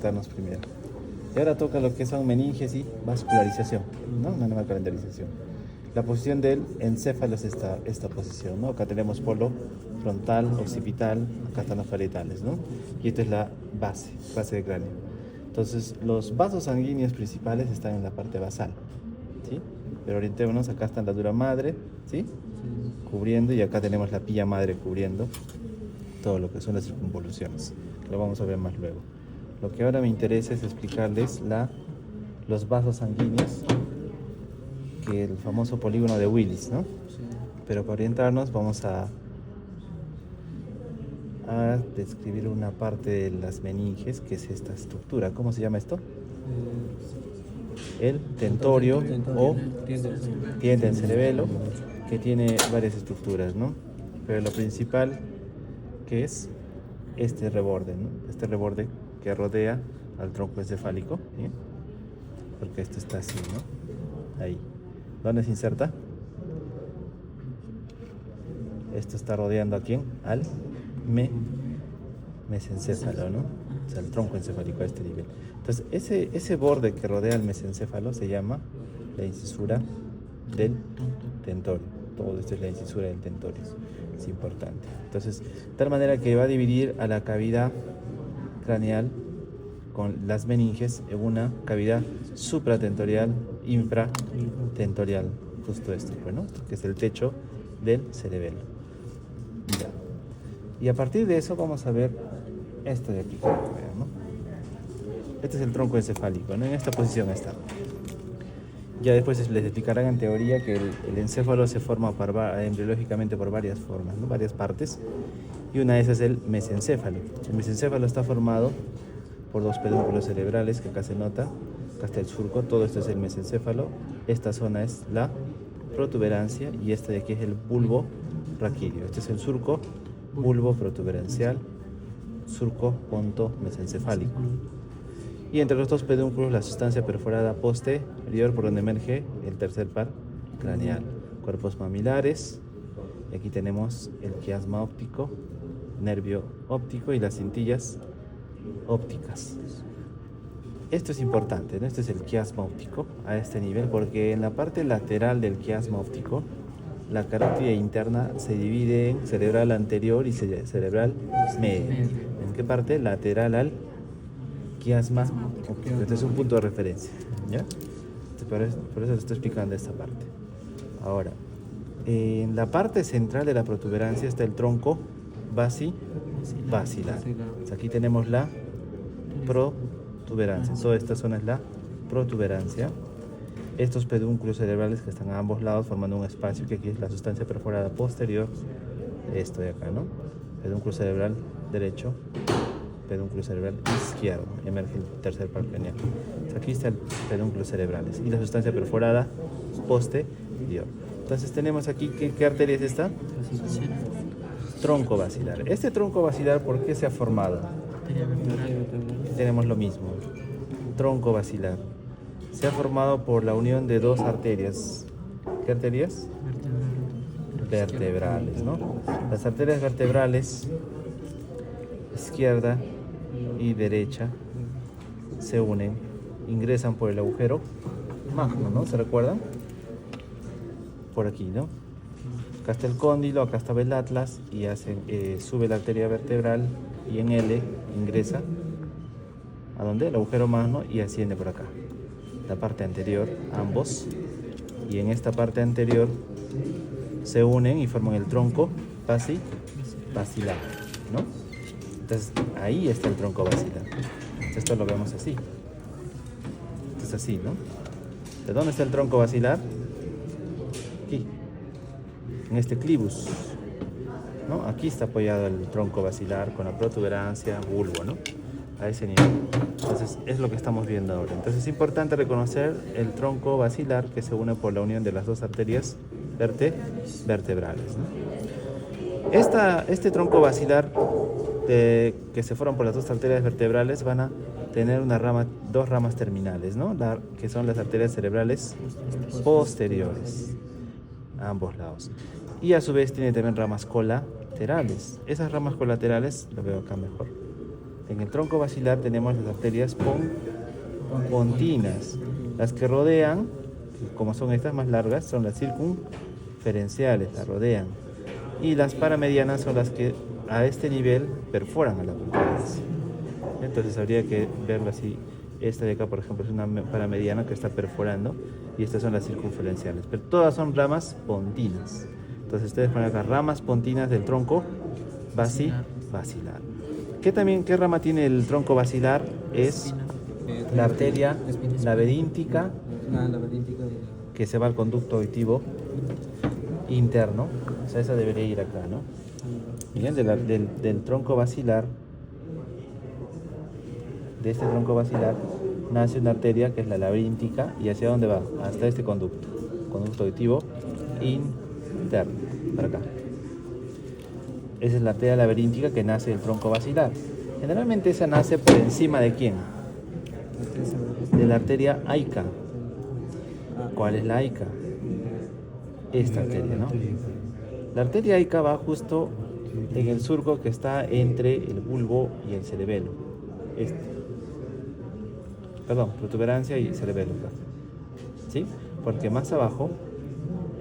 Darnos primero. Y ahora toca lo que son meninges y vascularización, ¿no? Una nueva calendarización. La posición del encéfalo es esta posición, ¿no? Acá tenemos polo frontal, occipital, acá están los parietales, ¿no? Y esta es la base del cráneo. Entonces, los vasos sanguíneos principales están en la parte basal, ¿sí? Pero orientémonos, acá está la dura madre, ¿sí? Cubriendo, y acá tenemos la pilla madre cubriendo todo lo que son las circunvoluciones. Lo vamos a ver más luego. Lo que ahora me interesa es explicarles los vasos sanguíneos, que el famoso polígono de Willis, ¿no? Sí. Pero para orientarnos vamos a describir una parte de las meninges, que es esta estructura. ¿Cómo se llama esto? El tentorio o diente del cerebelo, que tiene varias estructuras, ¿no? Pero lo principal que es este reborde, ¿no? Este reborde que rodea al tronco encefálico, ¿sí? Porque esto está así, ¿no? Ahí. ¿Dónde se inserta? Esto está rodeando ¿a quién? Al mesencéfalo, ¿no? O sea, el tronco encefálico a este nivel. Entonces, ese borde que rodea al mesencéfalo se llama la incisura del tentorio. Todo esto es la incisura del tentorio. Es importante. Entonces, de tal manera que va a dividir a la cavidad craneal con las meninges en una cavidad supratentorial, infratentorial. Justo esto, bueno, que es el techo del cerebelo. Ya. Y a partir de eso vamos a ver esto de aquí, ¿no? Este es el tronco encefálico, ¿no? En esta posición está. Ya después les explicarán en teoría que el encéfalo se forma embriológicamente por varias formas, ¿no? Varias partes. Y una de esas es el mesencéfalo. El mesencéfalo está formado por dos pedúnculos cerebrales, que acá se nota. Acá está el surco, todo esto es el mesencéfalo. Esta zona es la protuberancia y este de aquí es el bulbo raquídeo. Este es el surco bulbo protuberancial, surco ponto mesencefálico. Y entre los dos pedúnculos la sustancia perforada posterior por donde emerge el tercer par craneal. Cuerpos mamilares, y aquí tenemos el quiasma óptico, nervio óptico y las cintillas ópticas. Esto es importante, ¿no? Este es el quiasma óptico a este nivel, porque en la parte lateral del quiasma óptico la carótida interna se divide en cerebral anterior y cerebral medio. ¿En qué parte? Lateral al quiasma óptico. Este es un punto de referencia, ¿ya? Por eso te estoy explicando esta parte. Ahora, en la parte central de la protuberancia está el tronco basilar. Aquí tenemos la protuberancia. Toda esta zona es la protuberancia. Estos pedúnculos cerebrales que están a ambos lados formando un espacio, que aquí es la sustancia perforada posterior. Esto de acá, ¿no? Pedúnculo cerebral derecho, pedúnculo cerebral izquierdo. Emerge el tercer par craneal. Aquí están pedúnculos cerebrales y la sustancia perforada posterior. Entonces tenemos aquí, ¿qué arteria es esta? Tronco basilar. Este tronco basilar, ¿por qué se ha formado? Tenemos lo mismo. Tronco basilar. Se ha formado por la unión de dos arterias. ¿Qué arterias? Vertebrales, ¿no? Las arterias vertebrales, izquierda y derecha, se unen, ingresan por el agujero magno, ¿no? ¿Se recuerdan? Por aquí, ¿no? Acá está el cóndilo, acá estaba el atlas y sube la arteria vertebral y en L ingresa ¿a dónde? El agujero magno y asciende por acá. La parte anterior, ambos, y en esta parte anterior se unen y forman el tronco basilar, ¿no? Entonces ahí está el tronco basilar. Esto lo vemos así. Esto es así, ¿no? ¿De dónde está el tronco basilar? Aquí, en este clivus, ¿no? Aquí está apoyado el tronco basilar con la protuberancia, bulbo, ¿no? A ese nivel. Entonces es lo que estamos viendo ahora. Entonces es importante reconocer el tronco basilar, que se une por la unión de las dos arterias vertebrales, ¿no? Este tronco basilar que se forman por las dos arterias vertebrales van a tener dos ramas terminales, ¿no? Que son las arterias cerebrales posteriores a ambos lados. Y a su vez tiene también ramas colaterales. Esas ramas colaterales, lo veo acá mejor, En el tronco basilar tenemos las arterias pontinas. Las que rodean, como son estas más largas, son las circunferenciales, las rodean. Y las paramedianas son las que a este nivel perforan a la concavidad. Entonces habría que verlo así. Esta de acá, por ejemplo, es una paramediana que está perforando y estas son las circunferenciales. Pero todas son ramas pontinas. Entonces ustedes ponen acá ramas pontinas del tronco basilar. ¿Qué rama tiene el tronco basilar? Es la arteria laberintica que se va al conducto auditivo interno. O sea, esa debería ir acá, ¿no? Bien, del tronco basilar, de este tronco basilar, nace una arteria que es la laberíntica. ¿Y hacia dónde va? Hasta este conducto auditivo interno, para acá. Esa es la arteria laberíntica que nace del tronco basilar. Generalmente esa nace por encima ¿de quién? De la arteria aica. ¿Cuál es la aica? Esta arteria, ¿no? La arteria aica va justo en el surco que está entre el bulbo y el cerebelo. Protuberancia y cerebelo acá. ¿Sí? Porque más abajo,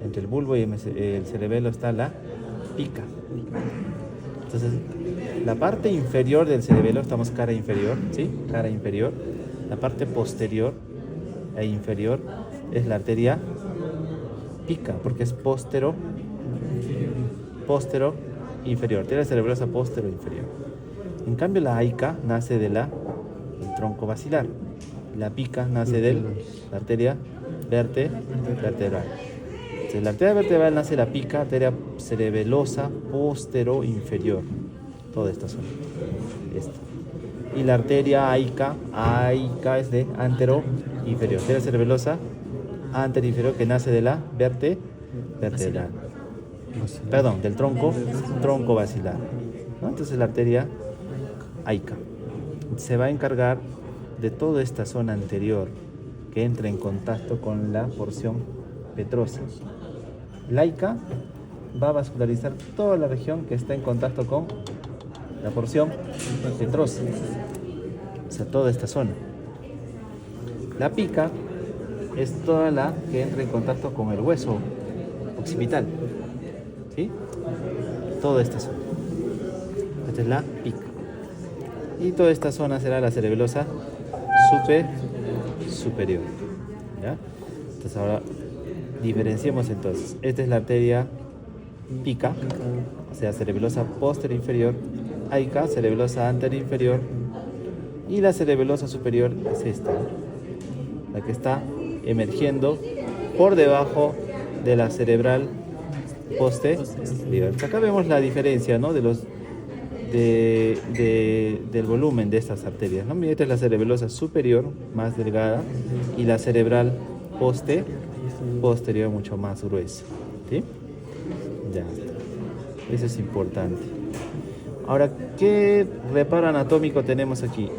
entre el bulbo y el cerebelo, está la pica. Entonces, la parte inferior del cerebelo, estamos cara inferior, ¿sí? Cara inferior. La parte posterior e inferior es la arteria pica, porque es postero inferior, arteria cerebrosa postero inferior. En cambio, la aica nace del tronco basilar. La pica nace de la arteria vertebral. Entonces, la arteria vertebral nace de la pica, arteria cerebelosa postero inferior. Toda esta zona. Y la arteria aica es de antero inferior. Arteria cerebelosa antero inferior que nace de la vertebral. Perdón, del tronco basilar, ¿no? Entonces la arteria aica se va a encargar de toda esta zona anterior que entra en contacto con la porción petrosa. La aica va a vascularizar toda la región que está en contacto con la porción petrosa, o sea, toda esta zona. La pica es toda la que entra en contacto con el hueso occipital, ¿sí? Toda esta zona. Esta es la pica. Y toda esta zona será la cerebelosa superior. ¿Ya? Entonces ahora diferenciemos entonces. Esta es la arteria pica, o sea, cerebelosa posterior inferior, aica, cerebelosa anterior inferior, y la cerebelosa superior es esta, la que está emergiendo por debajo de la cerebral posterior. Acá vemos la diferencia, ¿no? del volumen de estas arterias, ¿no? Esta es la cerebelosa superior, más delgada, y la cerebral posterior mucho más gruesa, ¿sí? Ya está. Eso es importante. Ahora, ¿qué reparo anatómico tenemos aquí?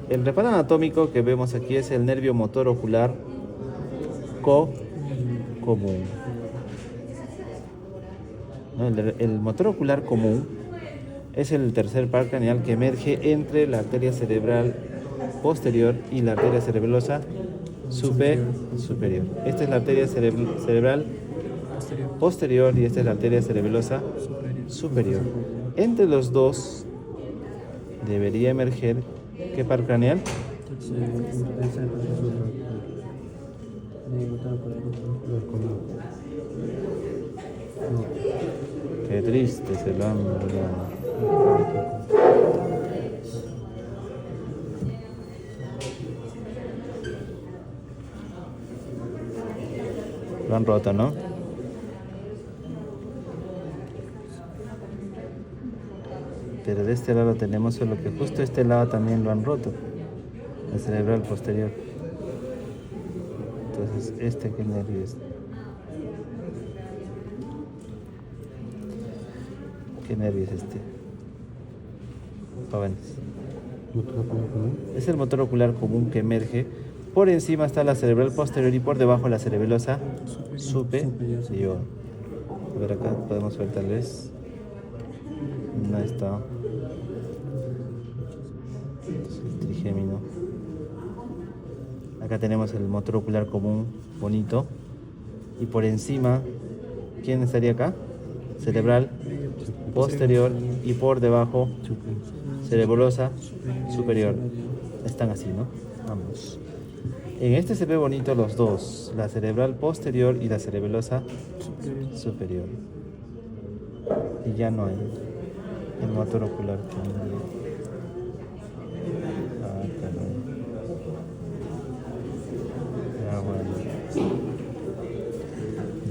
El reparo anatómico que vemos aquí es el nervio motor ocular común. ¿No? El motor ocular común es el tercer par craneal que emerge entre la arteria cerebral posterior y la arteria cerebelosa superior. Esta es la arteria cerebral posterior y esta es la arteria cerebelosa superior. Entre los dos debería emerger ¿qué par craneal? Qué triste se lo han olvidado. Lo han roto, ¿no? Pero de este lado tenemos solo que justo este lado también lo han roto, el cerebral posterior. Entonces, ¿qué nervio es? ¿Qué nervio es este? Jóvenes. Es el motor ocular común que emerge. Por encima está la cerebral posterior y por debajo la cerebelosa superior. A ver, acá podemos ver tal vez. No está. trigémino. Acá tenemos el motor ocular común, bonito. Y por encima, ¿quién estaría acá? Cerebral posterior y por debajo cerebrosa superior. Están así, ¿no? Ambos. En este se ve bonito los dos, la cerebral posterior y la cerebrosa superior. Y ya no hay el motor ocular común. Bueno.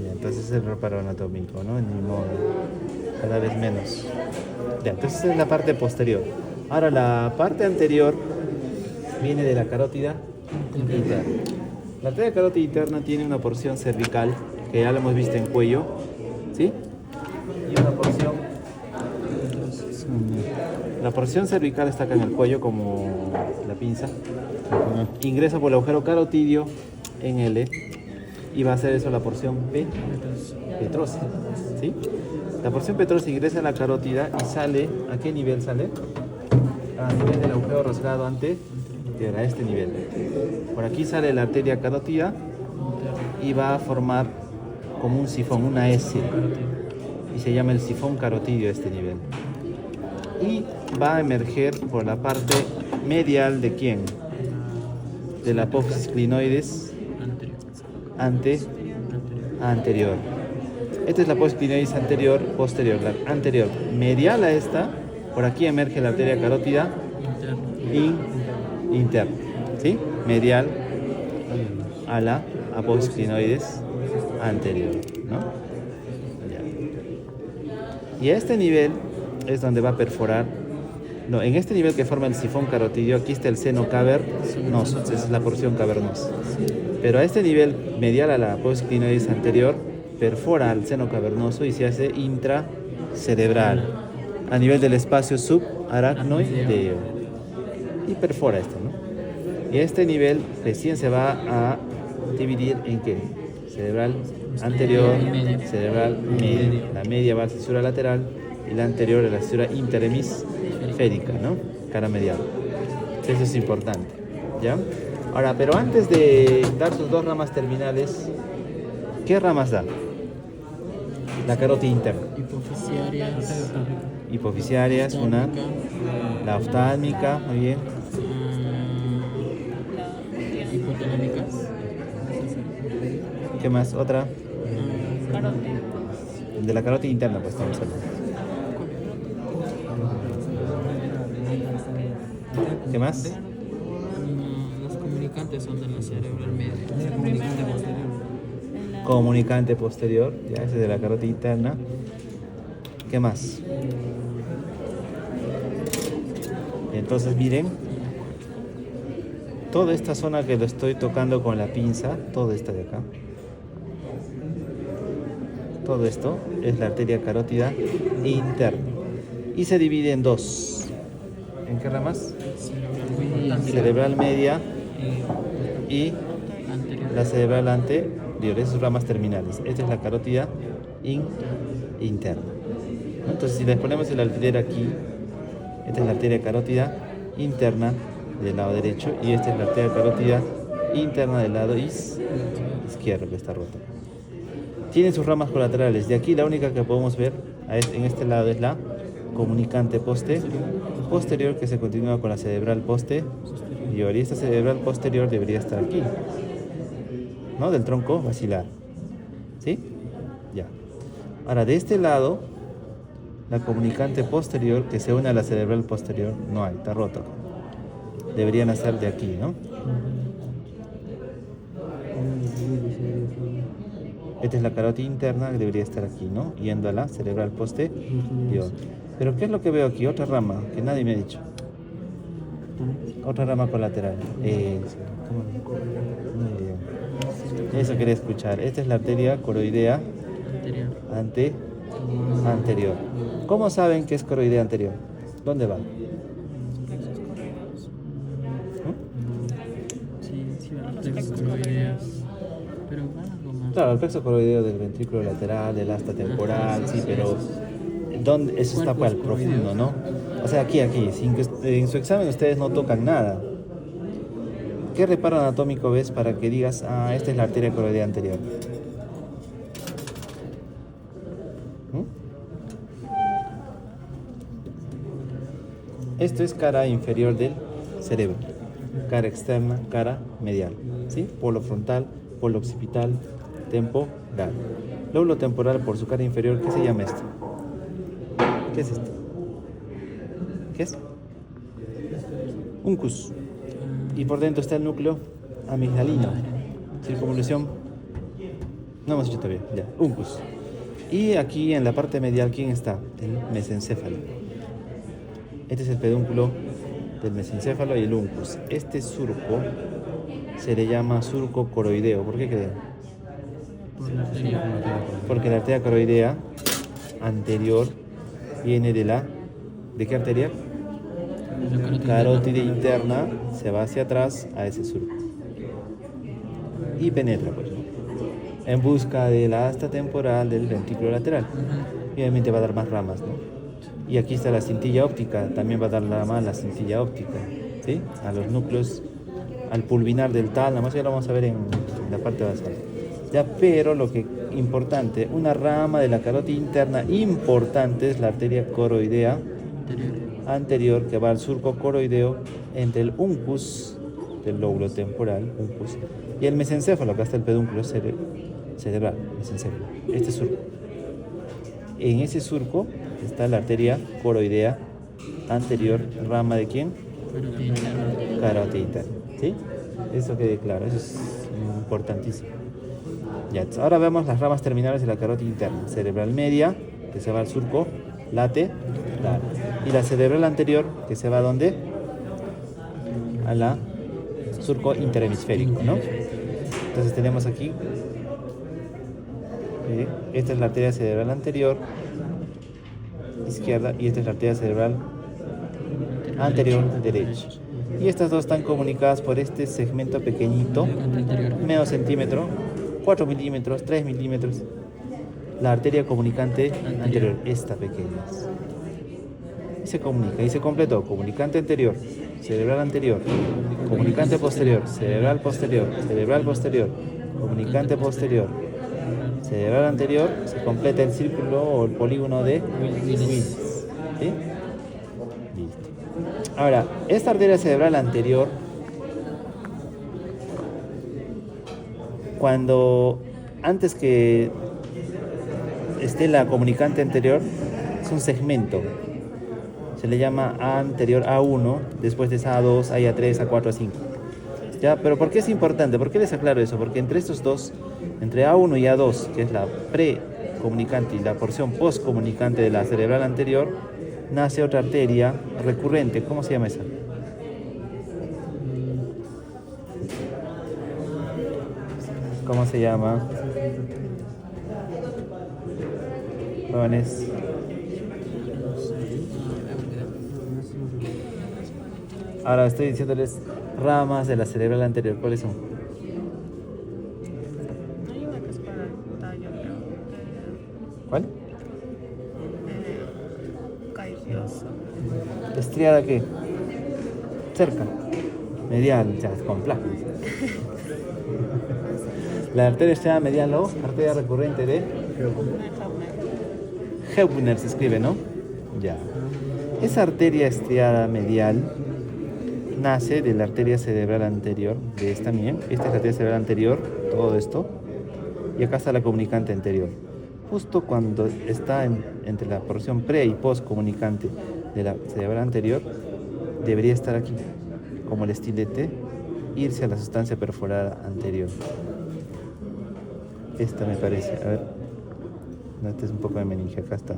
Ya, entonces es el reparo anatómico, ¿no? Ni modo, cada vez menos. Ya, entonces es la parte posterior. Ahora la parte anterior viene de la carótida interna. La arteria carótida interna tiene una porción cervical, que ya lo hemos visto en cuello, ¿sí? Y una porción... La porción cervical está acá en el cuello como la pinza. Ingresa por el agujero carotidio en L y va a ser eso la porción petrosa, ¿sí? La porción petrosa ingresa a la carótida y sale, ¿a qué nivel sale? A nivel del agujero rasgado anterior, a este nivel. Por aquí sale la arteria carótida y va a formar como un sifón, una S, y se llama el sifón carotidio a este nivel. Y va a emerger por la parte medial de ¿quién? De la apófisis clinoides anterior. Esta es la apófisis clinoides anterior, posterior. La anterior, medial a esta, por aquí emerge la arteria carótida interna, ¿sí? Medial a la apófisis clinoides anterior, ¿no? Ya. Y a este nivel es donde va a perforar. No, en este nivel que forma el sifón carotidio, aquí está el seno cavernoso, esa es la porción cavernosa. Pero a este nivel, medial a la apófisis clinoides anterior, perfora el seno cavernoso y se hace intracerebral, a nivel del espacio subaracnoideo. Y perfora esto, ¿no? Y a este nivel recién se va a dividir en ¿qué? Cerebral anterior, cerebral media. La media va a la fisura lateral y la anterior a la fisura interhemisférica, ¿no? Cara medial. Eso es importante, ¿ya? Ahora, pero antes de dar sus dos ramas terminales, ¿qué ramas da? La carótida interna. Hipoficiarias, una. La oftálmica, muy bien. Hipotalámicas. ¿Qué más? ¿Otra? Carótida. De la carótida interna, pues estamos hablando. ¿Qué más? Los comunicantes son de la cerebral media. Comunicante posterior, ya ese de la carótida interna. ¿Qué más? Entonces miren, toda esta zona que lo estoy tocando con la pinza, todo esto de acá, todo esto es la arteria carótida interna y se divide en dos. ¿En qué ramas? Cerebral media y la cerebral anterior, esas ramas terminales. Esta es la carótida interna. Entonces, si les ponemos el alfiler aquí, esta es la arteria carótida interna del lado derecho y esta es la arteria carótida interna del lado izquierdo, que está rota. Tienen sus ramas colaterales. De aquí la única que podemos ver en este lado es la comunicante posterior, que se continúa con la cerebral posterior, y esta cerebral posterior debería estar aquí, ¿no? Del tronco basilar, ¿sí? Ya. Ahora, de este lado, la comunicante posterior que se une a la cerebral posterior, no hay, está roto. Deberían nacer de aquí, ¿no? Esta es la carótida interna que debería estar aquí, ¿no? Yendo a la cerebral posterior. Pero ¿qué es lo que veo aquí? Otra rama que nadie me ha dicho. Otra rama colateral. Muy bien. Eso quería escuchar. Esta es la arteria coroidea anterior. ¿Cómo saben que es coroidea anterior? ¿Dónde va? Claro, el plexo coroideo del ventrículo lateral, del asta temporal, sí, pero eso está para el profundo, ¿no? O sea, aquí, en su examen ustedes no tocan nada, ¿Qué reparo anatómico ves para que digas, ah, esta es la arteria coroidea anterior? ¿Mm? Esto es cara inferior del cerebro, cara externa, cara medial, ¿sí? Polo frontal, polo occipital, temporal. Lóbulo temporal por su cara inferior, ¿qué se llama esto? ¿Qué es esto? ¿Qué es? Uncus. Y por dentro está el núcleo amigdalino. Circunvolución. No hemos hecho todavía. Ya. Uncus. Y aquí en la parte medial, ¿quién está? El mesencéfalo. Este es el pedúnculo del mesencéfalo y el uncus. Este surco se le llama surco coroideo. ¿Por qué creen? Por la arteria. Porque la arteria coroidea anterior viene de la... ¿De qué arteria? La Carótida interna se va hacia atrás a ese surco y penetra, pues, ¿no? En busca de la asta temporal del ventrículo lateral. Y obviamente va a dar más ramas, ¿no? Y aquí está la cintilla óptica, también va a dar más la cintilla óptica, ¿sí? A los núcleos, al pulvinar del tálamo, eso ya lo vamos a ver en la parte basal. Ya, pero lo que importante, una rama de la carótida interna importante es la arteria coroidea anterior que va al surco coroideo entre el uncus del lóbulo temporal, uncus, y el mesencéfalo, acá está el pedúnculo cerebral, mesencéfalo, este surco. En ese surco está la arteria coroidea anterior, rama de quién? Carótida interna, ¿sí? Eso quede claro, eso es importantísimo. Ya, ahora vemos las ramas terminales de la carótida interna, cerebral media, que se va al surco lateral, y la cerebral anterior, que se va a ¿dónde? A la surco interhemisférico, ¿no? Entonces tenemos aquí, esta es la arteria cerebral anterior, izquierda, y esta es la arteria cerebral anterior, derecha. Y estas dos están comunicadas por este segmento pequeñito, medio centímetro, 4 milímetros, 3 milímetros. La arteria comunicante anterior, esta pequeña. Y se comunica, y se completó. Comunicante anterior, cerebral anterior, comunicante posterior, cerebral posterior, cerebral posterior, comunicante posterior, cerebral anterior, se completa el círculo o el polígono de Willis. ¿Sí? Listo. Ahora, esta arteria cerebral anterior, cuando antes que esté la comunicante anterior, es un segmento. Se le llama A anterior A1, después de esa A2, hay A3, A4, A5. ¿Ya? Pero ¿por qué es importante? ¿Por qué les aclaro eso? Porque entre estos dos, entre A1 y A2, que es la precomunicante y la porción postcomunicante de la cerebral anterior, nace otra arteria recurrente. ¿Cómo se llama esa? ¿Cómo se llama? Jóvenes. Ahora estoy diciéndoles ramas de la cerebral anterior. ¿Cuáles son? Hay una que es para el tallo, creo. ¿Cuál? Caicioso. ¿Estriada qué? Cerca. Medial, ya, con placas. La arteria estriada medial o arteria recurrente de Hebner se escribe, ¿no? Ya. Esa arteria estriada medial nace de la arteria cerebral anterior, de esta mía. Esta es la arteria cerebral anterior, todo esto. Y acá está la comunicante anterior. Justo cuando está entre la porción pre y post comunicante de la cerebral anterior, debería estar aquí, como el estilete, irse a la sustancia perforada anterior. Esta me parece, a ver, no, este es un poco de meninge, acá está.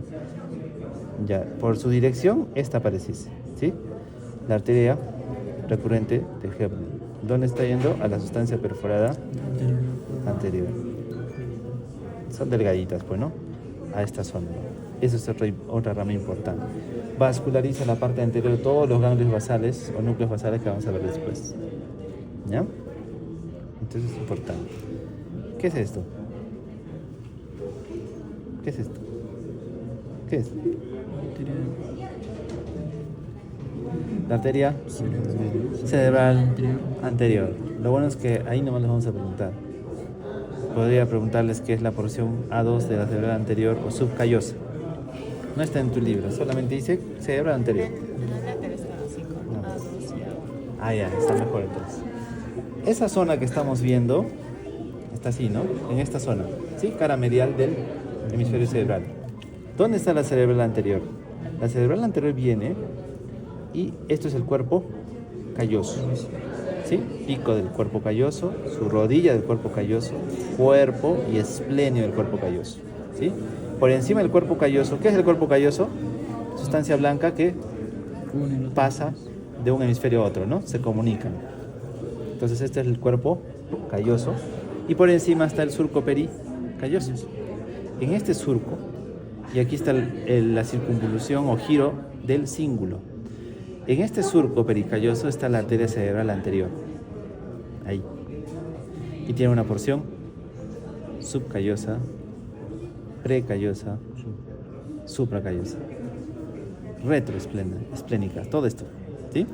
Ya, por su dirección, esta pareciese, ¿sí? La arteria recurrente de Hebner. ¿Dónde está yendo? A la sustancia perforada anterior. Son delgaditas, pues, ¿no? A esta zona. Eso es otra rama importante. Vasculariza la parte anterior de todos los ganglios basales o núcleos basales que vamos a ver después. ¿Ya? Entonces es importante. ¿Qué es esto? ¿Qué es esto? ¿Qué es? La arteria cerebral anterior. Lo bueno es que ahí nomás les vamos a preguntar. Podría preguntarles qué es la porción A2 de la cerebral anterior o subcallosa. No está en tu libro, solamente dice cerebral anterior. La letra está así con No. A2 y A1. Ah, ya, está mejor entonces. Esa zona que estamos viendo está así, ¿no? En esta zona, ¿sí? Cara medial del hemisferio cerebral. ¿Dónde está la cerebral anterior? La cerebral anterior viene y esto es el cuerpo calloso, ¿sí? Pico del cuerpo calloso, su rodilla del cuerpo calloso, cuerpo y esplenio del cuerpo calloso, ¿sí? Por encima del cuerpo calloso, ¿qué es el cuerpo calloso? Sustancia blanca que pasa de un hemisferio a otro, ¿no? Se comunican. Entonces este es el cuerpo calloso y por encima está el surco pericalloso. En este surco, y aquí está la circunvolución o giro del cíngulo. En este surco pericalloso está la arteria cerebral anterior. Ahí. Y tiene una porción subcallosa, precallosa, supracallosa, retroesplénica, todo esto, ¿sí?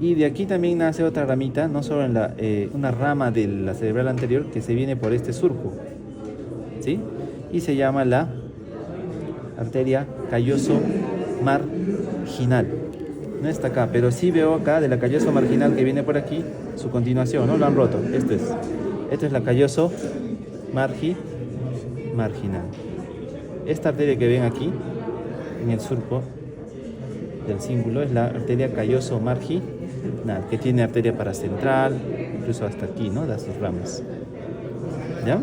Y de aquí también nace otra ramita, no solo en una rama de la cerebral anterior que se viene por este surco, ¿sí? Y se llama la arteria calloso marginal. No está acá, pero sí veo acá de la calloso marginal que viene por aquí, su continuación, ¿no? Lo han roto. Esto es la calloso marginal. Esta arteria que ven aquí, en el surco del cíngulo, es la arteria calloso marginal, que tiene arteria paracentral, incluso hasta aquí, ¿no? De sus ramas. ¿Ya?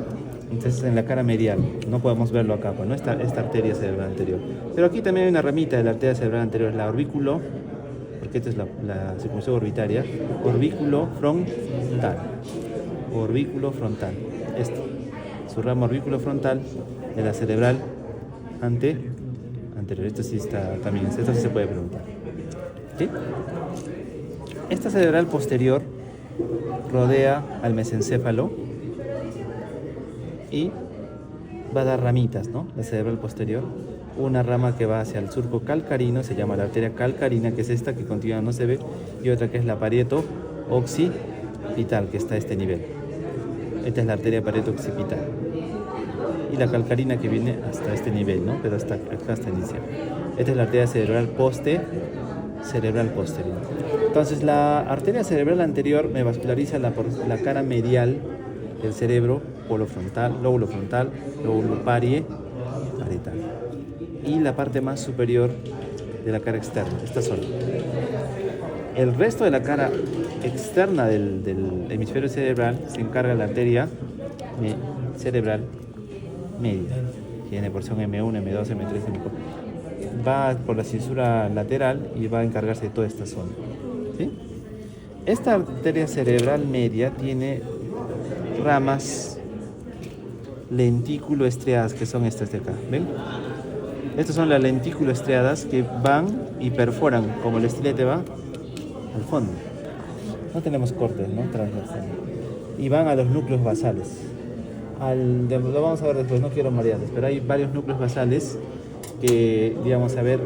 Entonces en la cara medial, no podemos verlo acá, pues, ¿no? Esta arteria cerebral anterior. Pero aquí también hay una ramita de la arteria cerebral anterior, la orbículo, porque esta es la circunvolución orbitaria, orbículo frontal. Orbículo frontal. Esto. Su rama orbículo frontal de la cerebral anterior. Esto sí está también, esto sí se puede preguntar. ¿Sí? Esta cerebral posterior rodea al mesencéfalo y va a dar ramitas, ¿no? La cerebral posterior. Una rama que va hacia el surco calcarino, se llama la arteria calcarina, que es esta que continúa, no se ve, y otra que es la parieto occipital, que está a este nivel. Esta es la arteria parieto occipital. Y la calcarina que viene hasta este nivel, ¿no? Pero hasta acá está inicial. Esta es la arteria cerebral posterior. Entonces la arteria cerebral anterior me vasculariza la cara medial del cerebro, lóbulo frontal, lóbulo parietal. Y la parte más superior de la cara externa, esta zona. El resto de la cara externa del hemisferio cerebral se encarga la arteria cerebral media. Tiene porción M1, M2, M3, M4. Va por la cisura lateral y va a encargarse de toda esta zona, ¿sí? Esta arteria cerebral media tiene ramas lentículo estriadas, que son estas de acá, ¿ven? Estas son las lentículo estriadas que van y perforan, como el estilete va al fondo. No tenemos cortes, ¿no? Transversal. Y van a los núcleos basales. Lo vamos a ver después, no quiero marearles, pero hay varios núcleos basales que, digamos, a ver,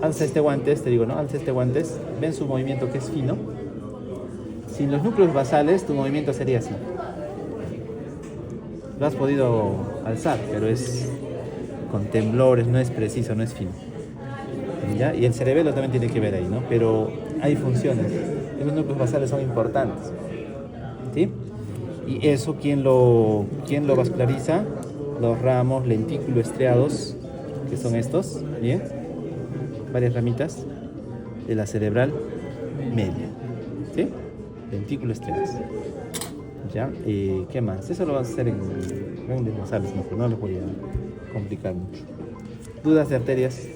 alza este guantes, te digo, ¿no? Alza este guantes, ven su movimiento que es fino. Sin los núcleos basales, tu movimiento sería así. Lo has podido alzar, pero es con temblores, no es preciso, no es fino. ¿Ya? Y el cerebelo también tiene que ver ahí, ¿no? Pero hay funciones. Esos núcleos basales son importantes, ¿sí? Y eso, ¿quién lo vasculariza? Los ramos lentículo estriados, que son estos, ¿bien? Varias ramitas de la cerebral media, ¿sí? Lentículo estriados. ¿Ya? ¿Qué más? Eso lo vas a hacer en grandes basales, no les voy a complicar mucho. ¿Dudas de arterias?